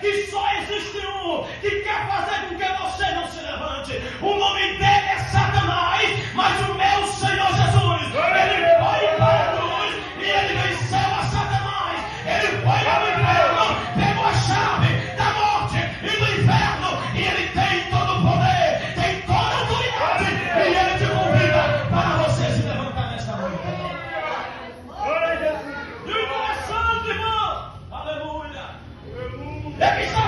que só existe um que quer fazer com que você não se levante. O nome dele é Satanás, mas o meu Senhor Jesus, ele foi para a cruz e ele venceu a Satanás. Ele foi para o inferno, pegou a chave da morte e do inferno, e ele tem todo o poder, tem toda a autoridade, e ele te convida para você se levantar nesta noite. E o interessante, irmão, aleluia, é que está